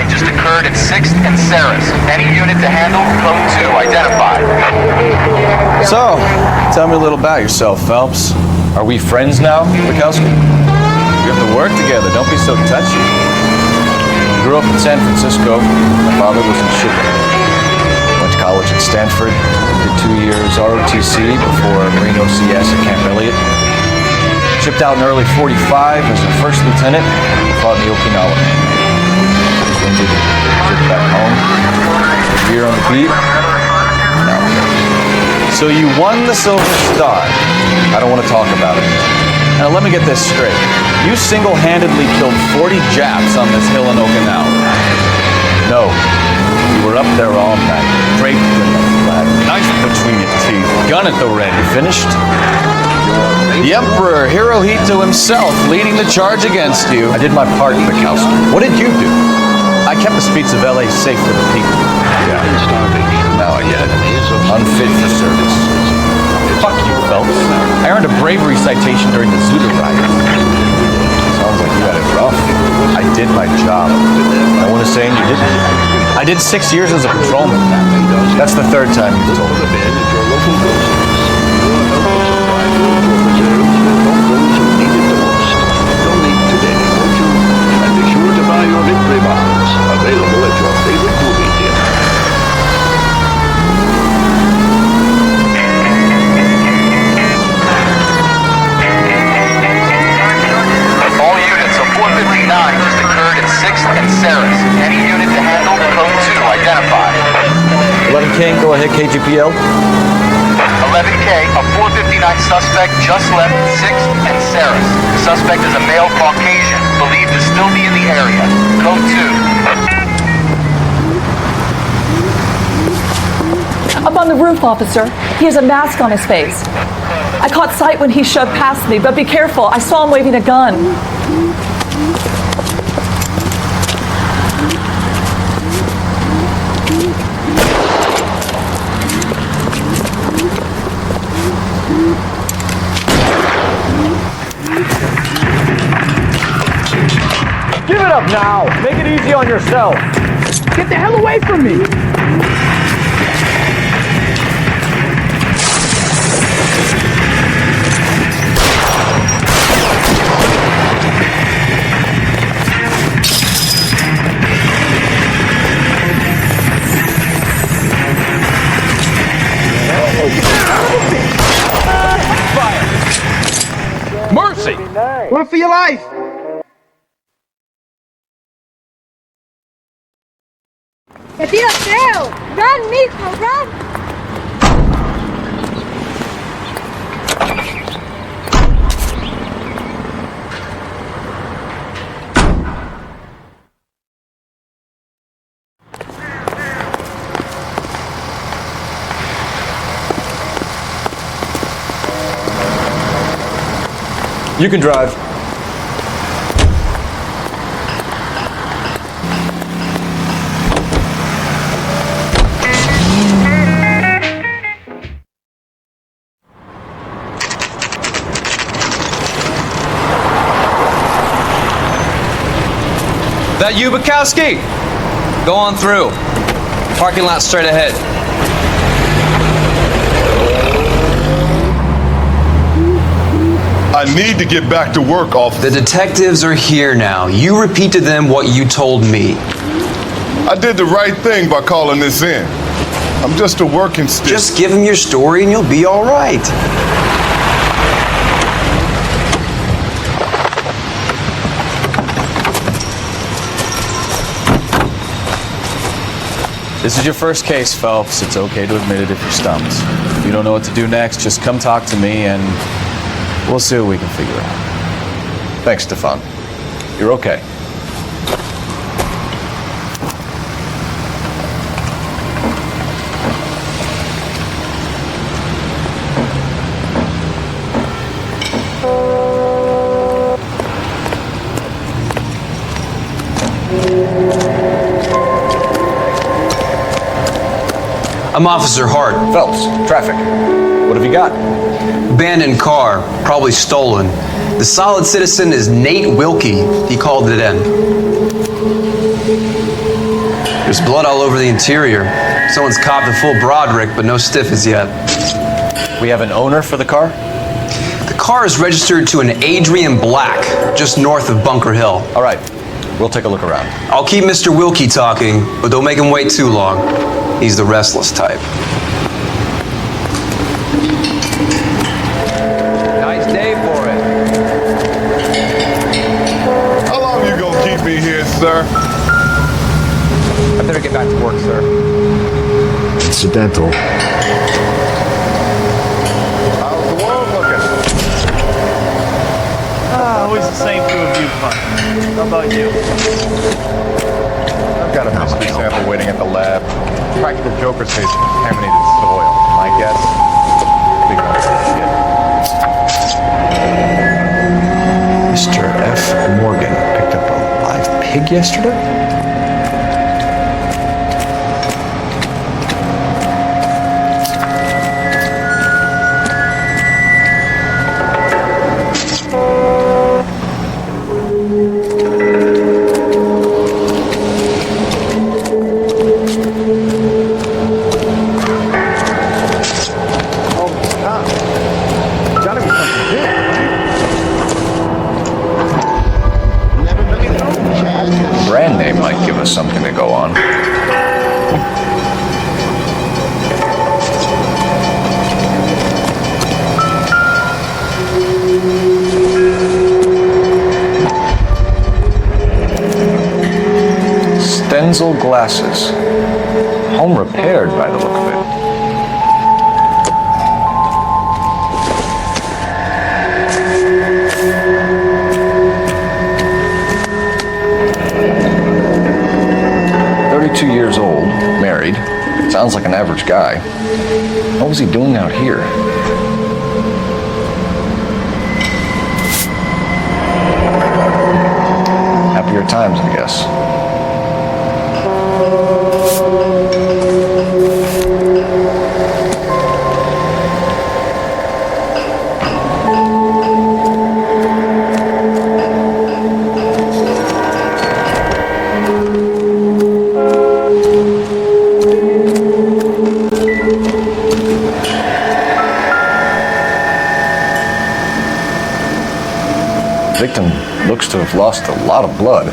just occurred at 6th and Saris. Any unit to handle, code 2 identified. So, tell me a little about yourself, Phelps. Are we friends now, Bukowski? We have to work together, don't be so touchy. I grew up in San Francisco. My father was in shipping. Went to college at Stanford. Did 2 years ROTC before Marine OCS at Camp Elliott. Shipped out in early 45 as a first lieutenant. Fought in the Okinawa. Wounded. Shipped back home. A year on the beat. No. So you won the Silver Star. I don't want to talk about it. Now let me get this straight. You single-handedly killed 40 Japs on this hill in Okinawa. No. You were up there all night, draped in the flag, knife between your teeth, gun at the ready. Finished? The Emperor Hirohito himself leading the charge against you. I did my part, Bukowski. What did you do? I kept the streets of LA safe for the people. Yeah. Now I get it. Unfit for service. Fuck you, Phelps. I earned a bravery citation during the Zuda riot. Sounds like you had it rough. I did my job. No one is saying you didn't. I did 6 years as a patrolman. That's the third time you've told me. Your victory bonds, available at your favorite movie theater. All units of 459 just occurred at 6th and Saris. Any unit to handle, code 2 identified. 11 King, go ahead, KGPL. 11K, a 459 suspect just left 6th and Saris. Suspect is a male Caucasian, believed to still be in the area. Code 2. Up on the roof, officer. He has a mask on his face. I caught sight when he shoved past me, but be careful. I saw him waving a gun. Give it up now! Make it easy on yourself! Get the hell away from me! Mercy! Run for your life! ¡Que tiroteo! ¡Run, mijo, run! You can drive. That you, Bukowski? Go on through. Parking lot straight ahead. I need to get back to work, officer. The detectives are here now. You repeat to them what you told me. I did the right thing by calling this in. I'm just a working stick. Just give them your story and you'll be all right. This is your first case, Phelps. It's okay to admit it if you're stumped. If you don't know what to do next, just come talk to me and we'll see what we can figure out. Thanks, Stefan. You're okay. I'm Officer Hart. Phelps, traffic. What have you got? Abandoned car, probably stolen. The solid citizen is Nate Wilkie. He called it in. There's blood all over the interior. Someone's copped a full Broderick, but no stiff as yet. We have an owner for the car? The car is registered to an Adrian Black, just north of Bunker Hill. All right, we'll take a look around. I'll keep Mr. Wilkie talking, but don't make him wait too long. He's the restless type. Nice day for it. How long you gonna keep me here, sir? I better get back to work, sir. Incidental. How's the world looking? Always the same through a viewfinder. How about you? I've got a mystery sample waiting at the lab. Practical Joker says contaminated soil. My guess, big one shit. Mr. F. Morgan picked up a live pig yesterday? Something to go on. Stenzel glasses. Home repaired by the look of it. Years old, married. Sounds like an average guy. What was he doing out here? Happier times, I guess. Victim looks to have lost a lot of blood.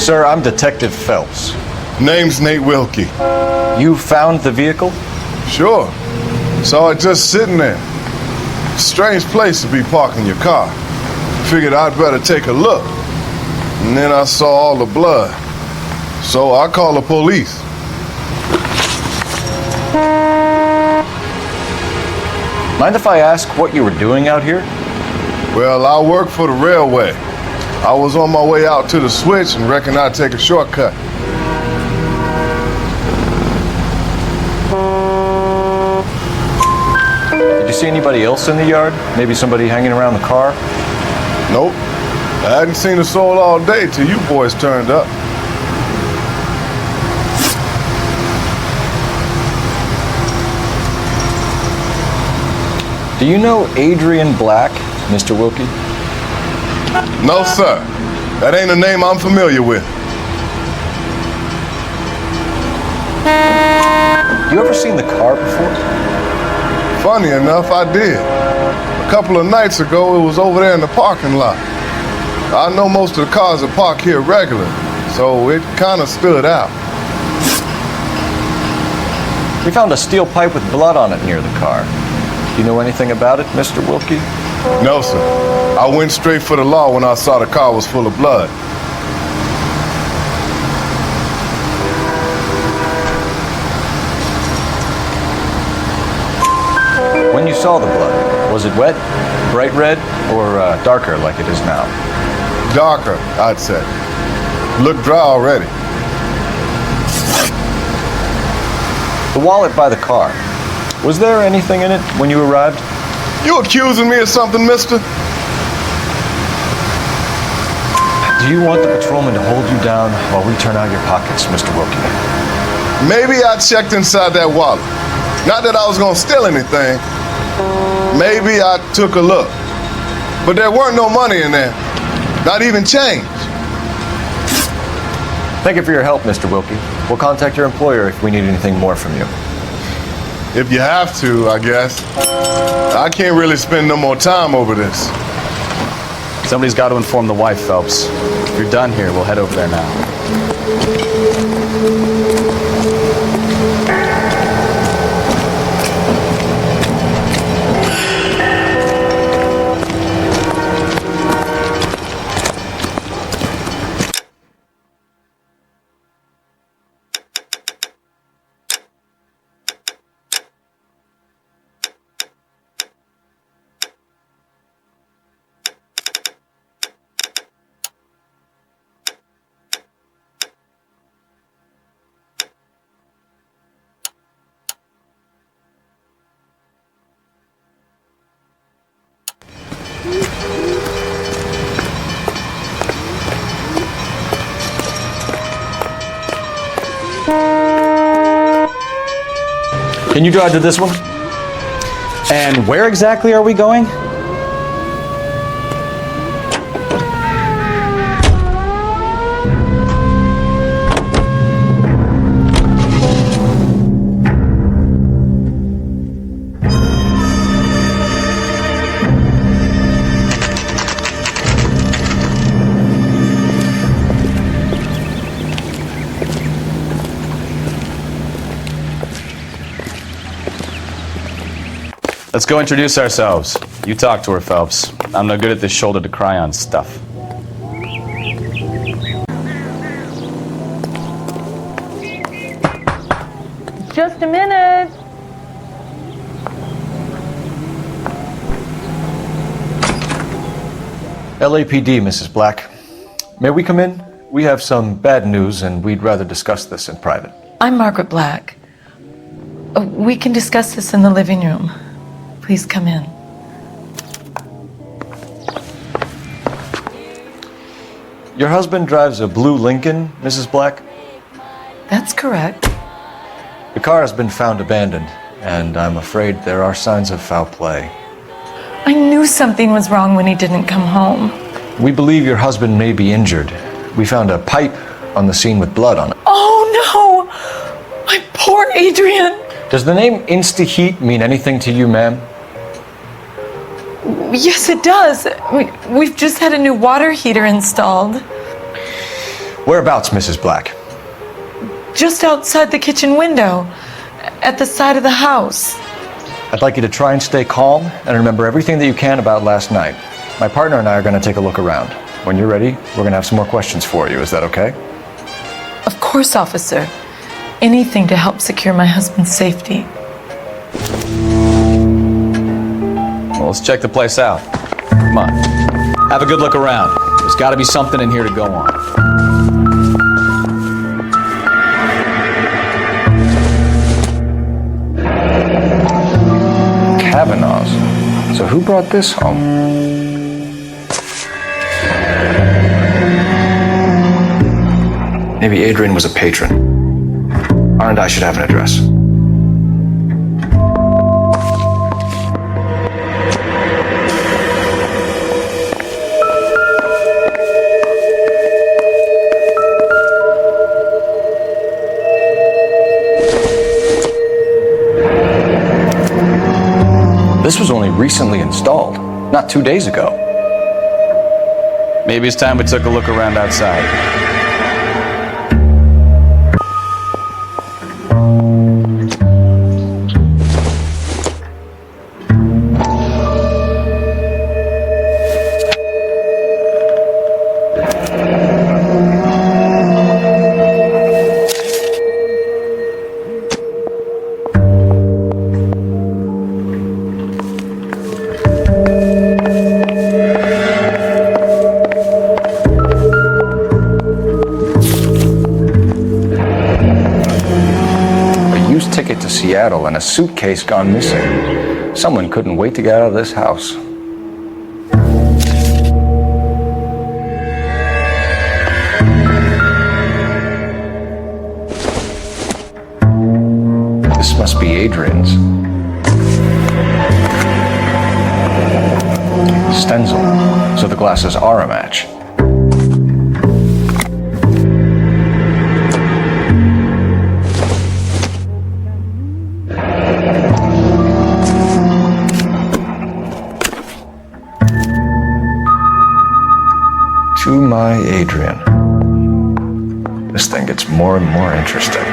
Sir, I'm Detective Phelps. Name's Nate Wilkie. You found the vehicle? Sure. Saw it just sitting there. Strange place to be parking your car. Figured I'd better take a look. And then I saw all the blood. So I call the police. Mind if I ask what you were doing out here? Well, I work for the railway. I was on my way out to the switch and reckoned I'd take a shortcut. Did you see anybody else in the yard? Maybe somebody hanging around the car? Nope. I hadn't seen a soul all day till you boys turned up. Do you know Adrian Black, Mr. Wilkie? No, sir. That ain't a name I'm familiar with. You ever seen the car before? Funny enough, I did. A couple of nights ago, it was over there in the parking lot. I know most of the cars are parked here regularly, so it kind of stood out. We found a steel pipe with blood on it near the car. Do you know anything about it, Mr. Wilkie? No, sir. I went straight for the law when I saw the car was full of blood. When you saw the blood, was it wet, bright red, or darker like it is now? Darker, I'd say. Looked dry already. The wallet by the car. Was there anything in it when you arrived? You accusing me of something, mister? Do you want the patrolman to hold you down while we turn out your pockets, Mr. Wilkie? Maybe I checked inside that wallet. Not that I was gonna steal anything. Maybe I took a look. But there weren't no money in there. Not even change. Thank you for your help, Mr. Wilkie. We'll contact your employer if we need anything more from you. If you have to, I guess. I can't really spend no more time over this. Somebody's got to inform the wife, Phelps. If you're done here, we'll head over there now. Can you drive to this one? And where exactly are we going? Let's go introduce ourselves. You talk to her, Phelps. I'm no good at this shoulder to cry on stuff. Just a minute. LAPD, Mrs. Black. May we come in? We have some bad news and we'd rather discuss this in private. I'm Margaret Black. We can discuss this in the living room. Please come in. Your husband drives a blue Lincoln, Mrs. Black? That's correct. The car has been found abandoned, and I'm afraid there are signs of foul play. I knew something was wrong when he didn't come home. We believe your husband may be injured. We found a pipe on the scene with blood on it. Oh no! My poor Adrian! Does the name Insta-Heat mean anything to you, ma'am? Yes, it does. We've just had a new water heater installed. Whereabouts, Mrs. Black? Just outside the kitchen window, at the side of the house. I'd like you to try and stay calm and remember everything that you can about last night. My partner and I are going to take a look around. When you're ready, we're going to have some more questions for you. Is that okay? Of course. course, officer. Anything to help secure my husband's safety. Well, let's check the place out. Come on. Have a good look around. There's got to be something in here to go on. Kavanaugh's. So who brought this home? Maybe Adrian was a patron. R&I should have an address. This was only recently installed, not 2 days ago. Maybe it's time we took a look around outside. Ticket to Seattle and a suitcase gone missing. Someone couldn't wait to get out of this house. This must be Adrian's. Stencil, so the glasses are a match. To my Adrian. This thing gets more and more interesting.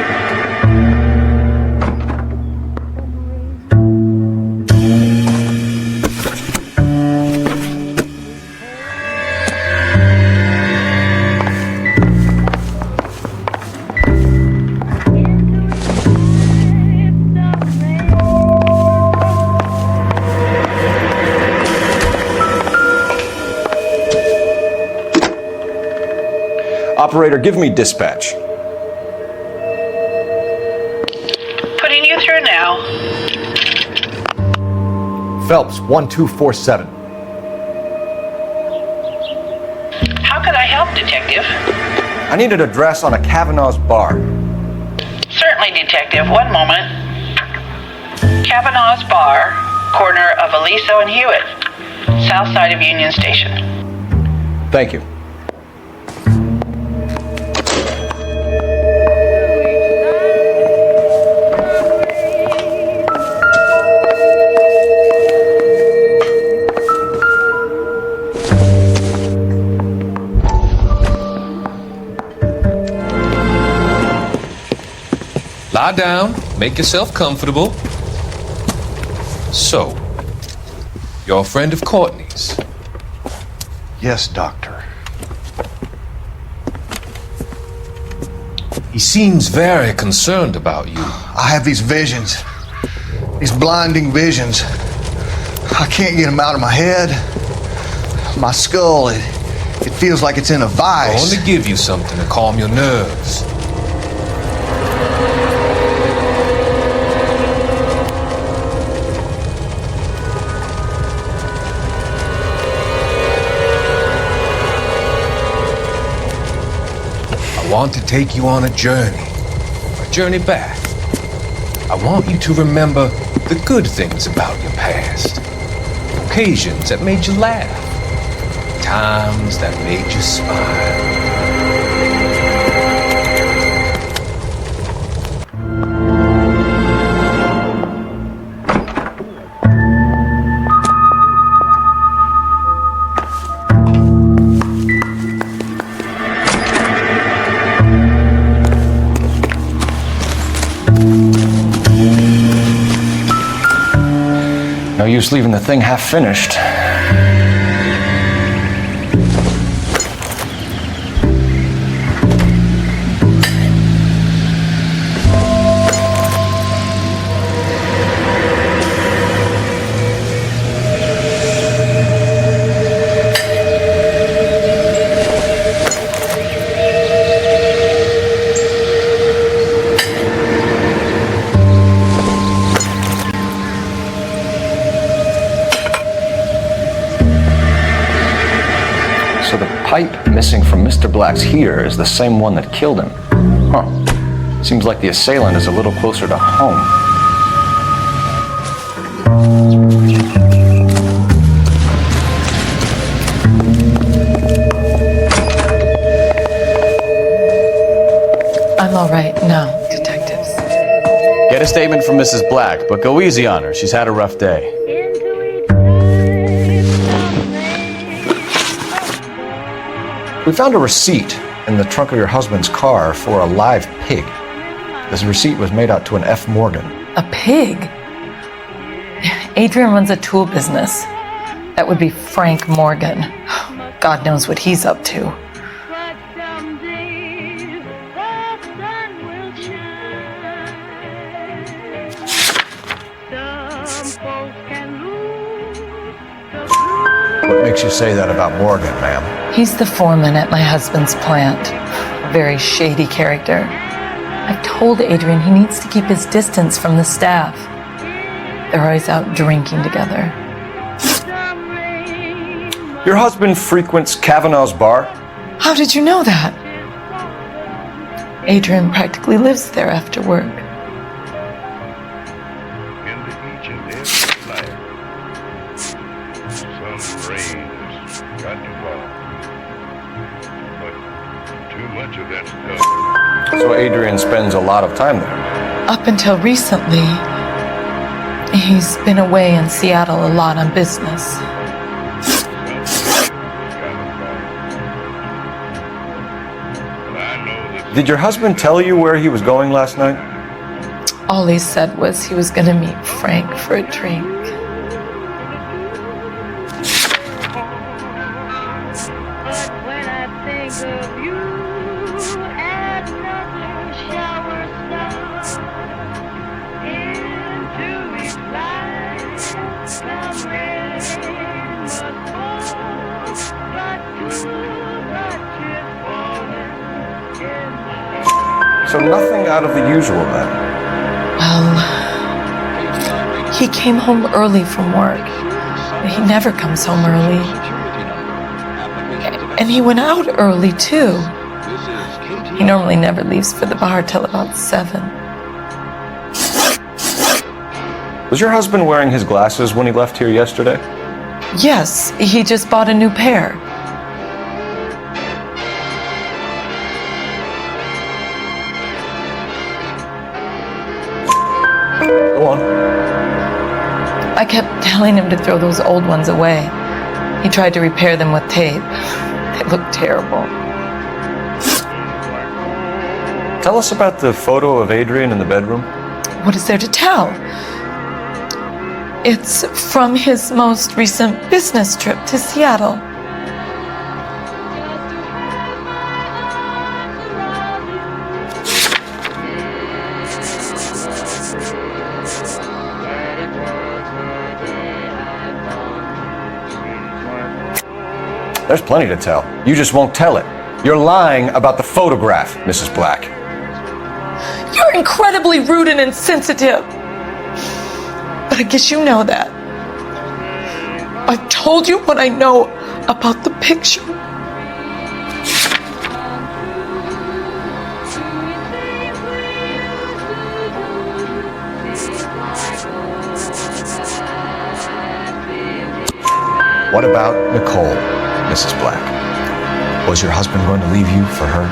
Operator, give me dispatch. Putting you through now. Phelps, 1247. How could I help, Detective? I need an address on a Kavanaugh's bar. Certainly, Detective. One moment. Kavanaugh's Bar, corner of Aliso and Hewitt, south side of Union Station. Thank you. Lie down, make yourself comfortable. So, you're a friend of Courtney's? Yes, Doctor. He seems very concerned about you. I have these visions, these blinding visions. I can't get them out of my head. My skull, it feels like it's in a vice. I want to give you something to calm your nerves. I want to take you on a journey back. I want you to remember the good things about your past, occasions that made you laugh, times that made you smile. No use leaving the thing half finished. pipe missing from Mr. Black's heater is the same one that killed him. Huh. Seems like the assailant is a little closer to home. I'm all right now, detectives. Get a statement from Mrs. Black, but go easy on her. She's had a rough day. We found a receipt in the trunk of your husband's car for a live pig. This receipt was made out to an F. Morgan. A pig? Adrian runs a tool business. That would be Frank Morgan. God knows what he's up to. What makes you say that about Morgan, ma'am? He's the foreman at my husband's plant. A very shady character. I've told Adrian he needs to keep his distance from the staff. They're always out drinking together. Your husband frequents Kavanaugh's bar? How did you know that? Adrian practically lives there after work. So Adrian spends a lot of time there? Up until recently, he's been away in Seattle a lot on business. Did your husband tell you where he was going last night? All he said was he was going to meet Frank for a drink. So nothing out of the usual then? Well, he came home early from work. He never comes home early. And he went out early too. He normally never leaves for the bar till about 7. Was your husband wearing his glasses when he left here yesterday? Yes, he just bought a new pair. Go on. I kept telling him to throw those old ones away. He tried to repair them with tape. They looked terrible. Tell us about the photo of Adrian in the bedroom. What is there to tell? It's from his most recent business trip to Seattle. There's plenty to tell. You just won't tell it. You're lying about the photograph, Mrs. Black. You're incredibly rude and insensitive. But I guess you know that. I've told you what I know about the picture. What about Nicole, Mrs. Black? Was your husband going to leave you for her?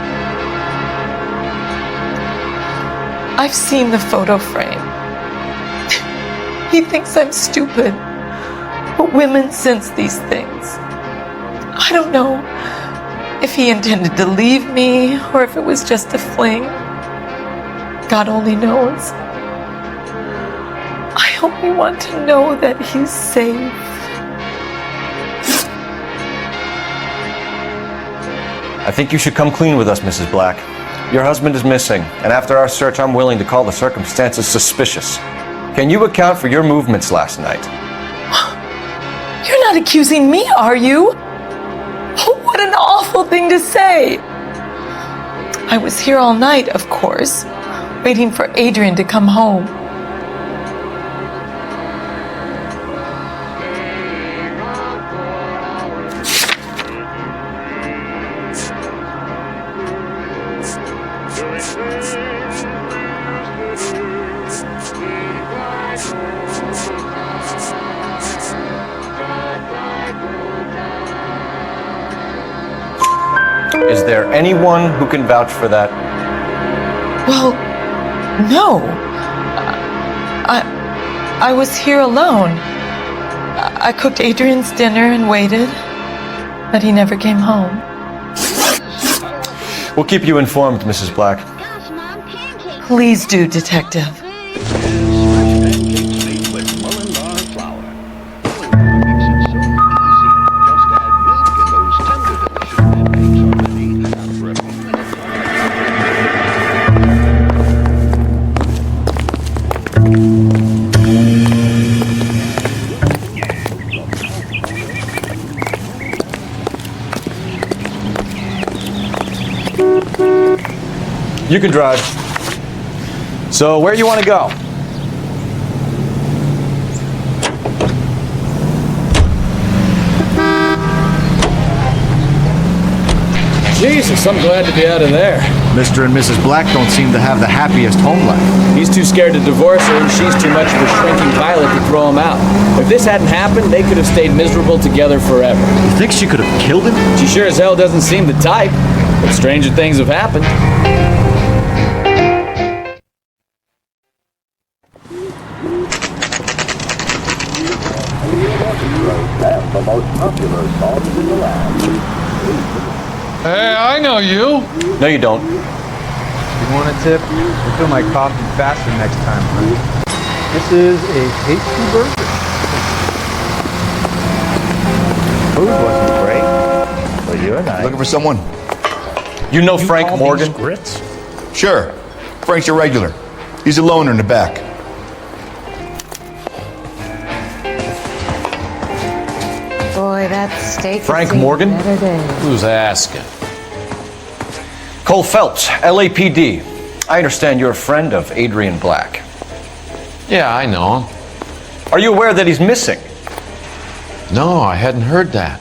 I've seen the photo frame. He thinks I'm stupid. But women sense these things. I don't know if he intended to leave me or if it was just a fling. God only knows. I only want to know that he's safe. I think you should come clean with us, Mrs. Black. Your husband is missing, and after our search, I'm willing to call the circumstances suspicious. Can you account for your movements last night? You're not accusing me, are you? What an awful thing to say. I was here all night, of course, waiting for Adrian to come home. Is there anyone who can vouch for that? Well, no. I was here alone. I cooked Adrian's dinner and waited, but he never came home. We'll keep you informed, Mrs. Black. Please do, Detective. You can drive. So, where you want to go? Jesus, I'm glad to be out of there. Mr. and Mrs. Black don't seem to have the happiest home life. He's too scared to divorce her, and she's too much of a shrinking violet to throw him out. If this hadn't happened, they could have stayed miserable together forever. You think she could have killed him? She sure as hell doesn't seem the type, but stranger things have happened. Hey, I know you. No, you don't. You want a tip? Refill my coffee faster next time, honey. This is a tasty burger. Food wasn't great, but you and I. Looking for someone? You know Frank Morgan? Grits? Sure. Frank's your regular. He's a loner in the back. Boy, that steak. Frank Morgan? Who's asking? Cole Phelps, LAPD. I understand you're a friend of Adrian Black. Yeah, I know him. Are you aware that he's missing? No, I hadn't heard that.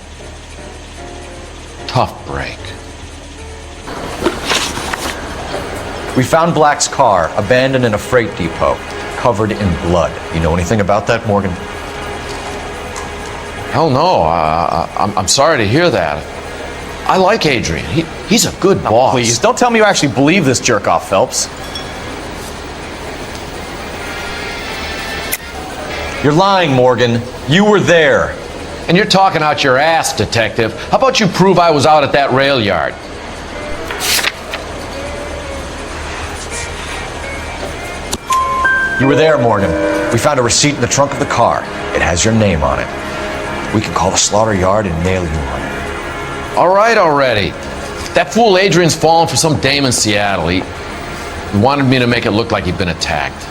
Tough break. We found Black's car abandoned in a freight depot, covered in blood. You know anything about that, Morgan? Hell no. I'm sorry to hear that. I like Adrian. He's a good boss. Please, don't tell me you actually believe this jerk-off, Phelps. You're lying, Morgan. You were there. And you're talking out your ass, detective. How about you prove I was out at that rail yard? You were there, Morgan. We found a receipt in the trunk of the car. It has your name on it. We can call the slaughter yard and nail you on it. All right already. That fool Adrian's fallen for some dame in Seattle. He wanted me to make it look like he'd been attacked.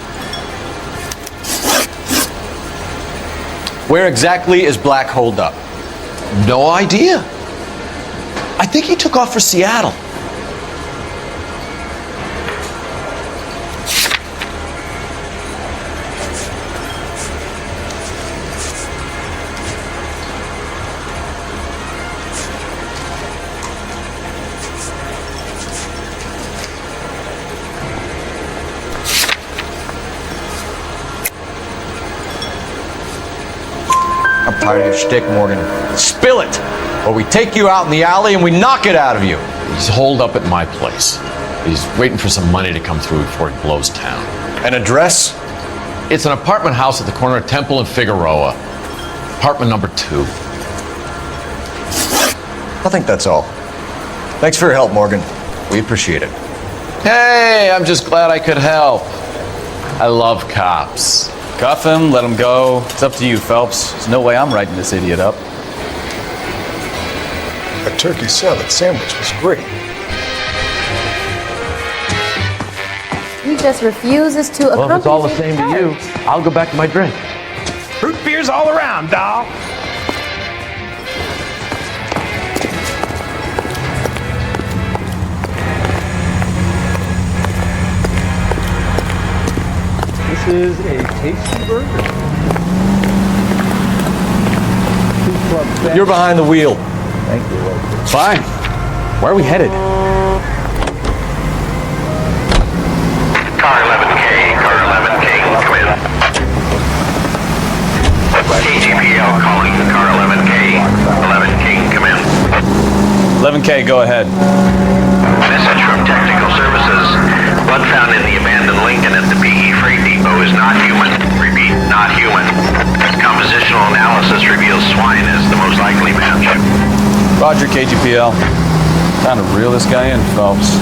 Where exactly is Black holed up? No idea. I think he took off for Seattle. I'm tired of your shtick, Morgan. Spill it, or we take you out in the alley and we knock it out of you. He's holed up at my place. He's waiting for some money to come through before he blows town. An address? It's an apartment house at the corner of Temple and Figueroa. Apartment number 2. I think that's all. Thanks for your help, Morgan. We appreciate it. Hey, I'm just glad I could help. I love cops. Cuff him, let him go. It's up to you, Phelps. There's no way I'm writing this idiot up. A turkey salad sandwich was great. He just refuses to accompany Well, if it's all the same to you, I'll go back to my drink. Root beers all around, doll. This is a tasty burger. You're behind the wheel. Thank you. Fine. Where are we headed? Car 11K, come in. KGPL calling car 11K, 11K, come in. 11K, go ahead. Message from Technical Services. Blood found in the abandoned Lincoln at the PE Freight Depot is not human. Repeat, not human. Compositional analysis reveals swine as the most likely match. Roger, KGPL. Time to reel this guy in, Phelps.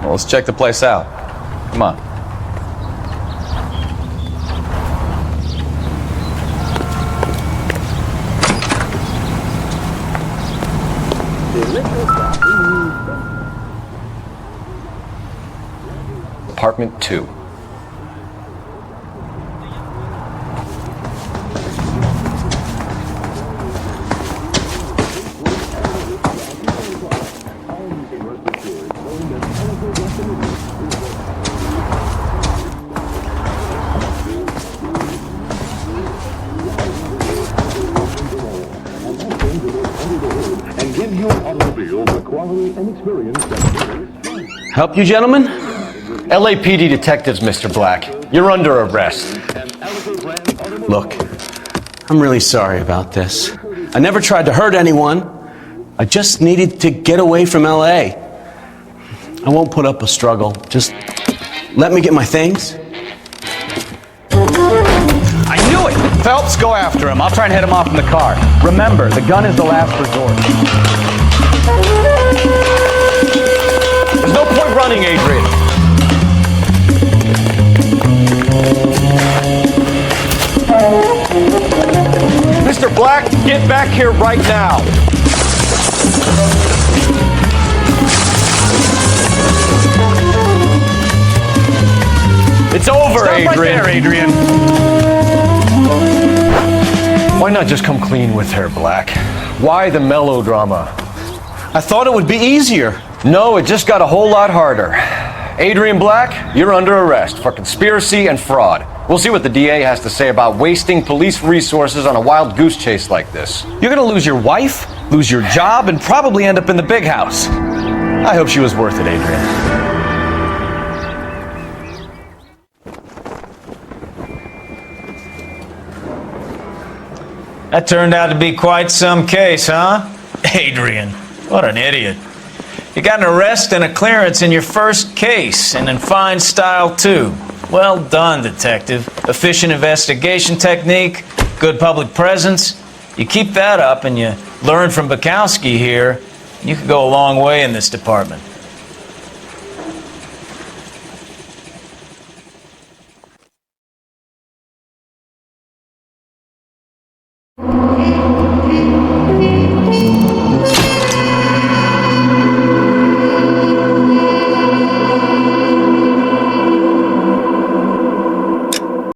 Well, let's check the place out. Come on. Apartment 2. Help you, gentlemen? LAPD detectives, Mr. Black. You're under arrest. Look, I'm really sorry about this. I never tried to hurt anyone. I just needed to get away from LA. I won't put up a struggle. Just let me get my things. I knew it! Phelps, go after him. I'll try and head him off in the car. Remember, the gun is the last resort. There's no point running, Adrian. Mr. Black, get back here right now. It's over, Stop Adrian. Right there, Adrian. Why not just come clean with her, Black? Why the melodrama? I thought it would be easier. No, it just got a whole lot harder. Adrian Black, you're under arrest for conspiracy and fraud. We'll see what the DA has to say about wasting police resources on a wild goose chase like this. You're gonna lose your wife, lose your job, and probably end up in the big house. I hope she was worth it, Adrian. That turned out to be quite some case, huh? Adrian, what an idiot. You got an arrest and a clearance in your first case, and in fine style, too. Well done, detective. Efficient investigation technique, good public presence. You keep that up and you learn from Bukowski here, you could go a long way in this department.